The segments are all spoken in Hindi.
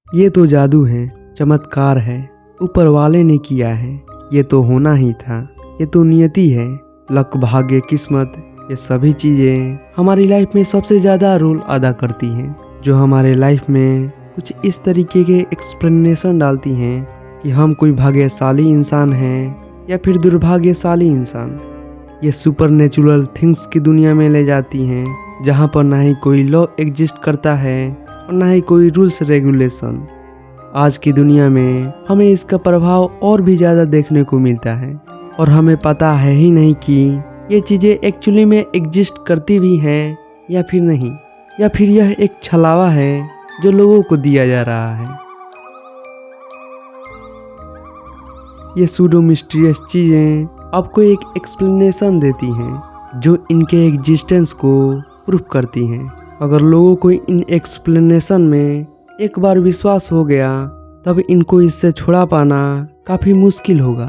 ये तो जादू है, चमत्कार है, ऊपर वाले ने किया है, ये तो होना ही था, ये तो नियति है, लक, भाग्य, किस्मत, ये सभी चीज़ें हमारी लाइफ में सबसे ज़्यादा रोल अदा करती हैं, जो हमारे लाइफ में कुछ इस तरीके के एक्सप्लेनेशन डालती हैं कि हम कोई भाग्यशाली इंसान हैं या फिर दुर्भाग्यशाली इंसान। ये सुपरनेचुरल थिंग्स की दुनिया में ले जाती हैं, जहाँ पर ना ही कोई लॉ एग्जिस्ट करता है और ना ही कोई रूल्स रेगुलेशन। आज की दुनिया में हमें इसका प्रभाव और भी ज़्यादा देखने को मिलता है और हमें पता है ही नहीं कि ये चीज़ें एक्चुअली में एग्जिस्ट करती भी हैं या फिर नहीं, या फिर यह एक छलावा है जो लोगों को दिया जा रहा है। ये सूडो मिस्टीरियस चीज़ें आपको एक एक्सप्लेनेशन देती हैं जो इनके एग्जिस्टेंस को प्रूफ करती हैं। अगर लोगों को इन एक्सप्लेनेशन में एक बार विश्वास हो गया तब इनको इससे छुड़ा पाना काफ़ी मुश्किल होगा,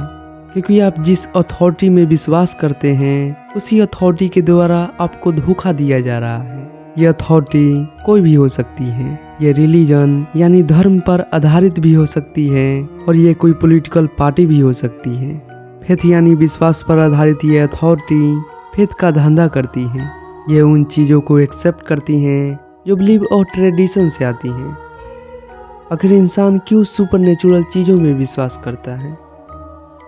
क्योंकि आप जिस अथॉरिटी में विश्वास करते हैं उसी अथॉरिटी के द्वारा आपको धोखा दिया जा रहा है। ये अथॉरिटी कोई भी हो सकती है, ये रिलीजन यानी धर्म पर आधारित भी हो सकती है और ये कोई पॉलिटिकल पार्टी भी हो सकती है। फेथ यानी विश्वास पर आधारित ये अथॉरिटी फेथ का धंधा करती है। ये उन चीज़ों को एक्सेप्ट करती हैं जो बिलीव और ट्रेडिशन से आती हैं। आखिर इंसान क्यों सुपरनेचुरल चीज़ों में विश्वास करता है?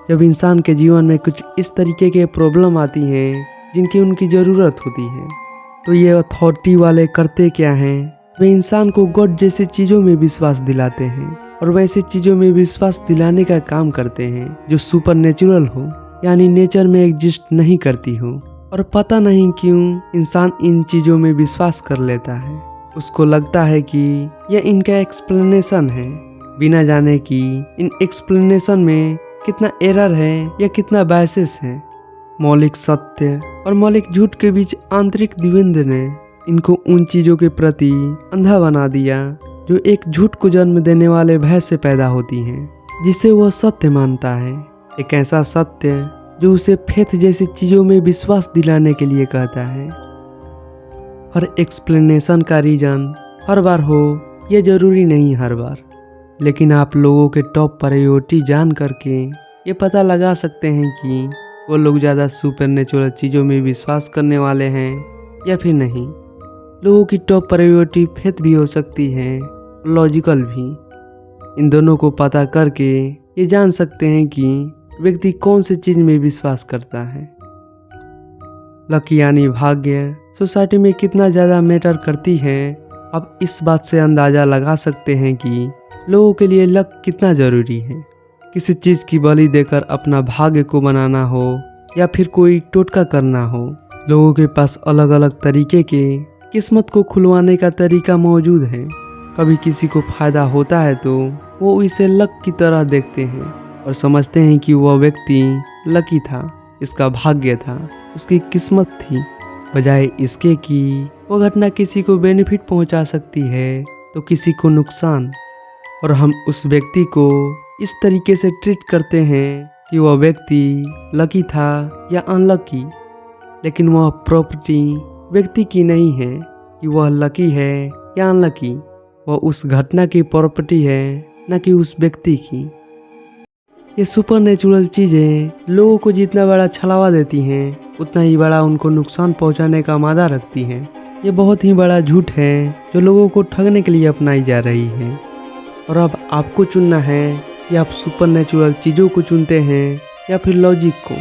जब इंसान के जीवन में कुछ इस तरीके के प्रॉब्लम आती हैं जिनकी उनकी ज़रूरत होती है, तो ये अथॉरिटी वाले करते क्या हैं? वे इंसान को गॉड जैसी चीज़ों में विश्वास दिलाते हैं और वैसे चीज़ों में विश्वास दिलाने का काम करते हैं जो सुपरनेचुरल हो, यानी नेचर में एग्जिस्ट नहीं करती हो। और पता नहीं क्यों इंसान इन चीज़ों में विश्वास कर लेता है। उसको लगता है कि यह इनका एक्सप्लेनेशन है, बिना जाने कि इन एक्सप्लेनेशन में कितना एरर है या कितना बायसेस है। मौलिक सत्य और मौलिक झूठ के बीच आंतरिक द्वंद्व ने इनको उन चीज़ों के प्रति अंधा बना दिया जो एक झूठ को जन्म देने वाले भय से पैदा होती हैं, जिसे वह सत्य मानता है। एक ऐसा सत्य जो उसे फेथ जैसी चीज़ों में विश्वास दिलाने के लिए कहता है। हर एक्सप्लेनेशन का रीज़न हर बार हो यह ज़रूरी नहीं हर बार, लेकिन आप लोगों के टॉप प्रायोरिटी जान करके ये पता लगा सकते हैं कि वो लोग ज़्यादा सुपरनेचुरल चीज़ों में विश्वास करने वाले हैं या फिर नहीं। लोगों की टॉप प्रायोरिटी फेथ भी हो सकती है, लॉजिकल भी। इन दोनों को पता करके ये जान सकते हैं कि व्यक्ति कौन सी चीज़ में विश्वास करता है। लक यानी भाग्य सोसाइटी में कितना ज़्यादा मैटर करती है, आप इस बात से अंदाज़ा लगा सकते हैं कि लोगों के लिए लक कितना ज़रूरी है। किसी चीज़ की बलि देकर अपना भाग्य को बनाना हो या फिर कोई टोटका करना हो, लोगों के पास अलग अलग तरीके के किस्मत को खुलवाने का तरीका मौजूद है। कभी किसी को फ़ायदा होता है तो वो इसे लक की तरह देखते हैं और समझते हैं कि वह व्यक्ति लकी था, इसका भाग्य था, उसकी किस्मत थी, बजाय इसके कि वह घटना किसी को बेनिफिट पहुंचा सकती है तो किसी को नुकसान। और हम उस व्यक्ति को इस तरीके से ट्रीट करते हैं कि वह व्यक्ति लकी था या अनलकी, लेकिन वह प्रॉपर्टी व्यक्ति की नहीं है कि वह लकी है या अनलकी। वह उस घटना की प्रॉपर्टी है, न कि उस व्यक्ति की। ये सुपरनेचुरल चीज़ें लोगों को जितना बड़ा छलावा देती हैं उतना ही बड़ा उनको नुकसान पहुंचाने का मादा रखती हैं। ये बहुत ही बड़ा झूठ है जो लोगों को ठगने के लिए अपनाई जा रही है। और अब आपको चुनना है कि आप सुपरनेचुरल चीज़ों को चुनते हैं या फिर लॉजिक को।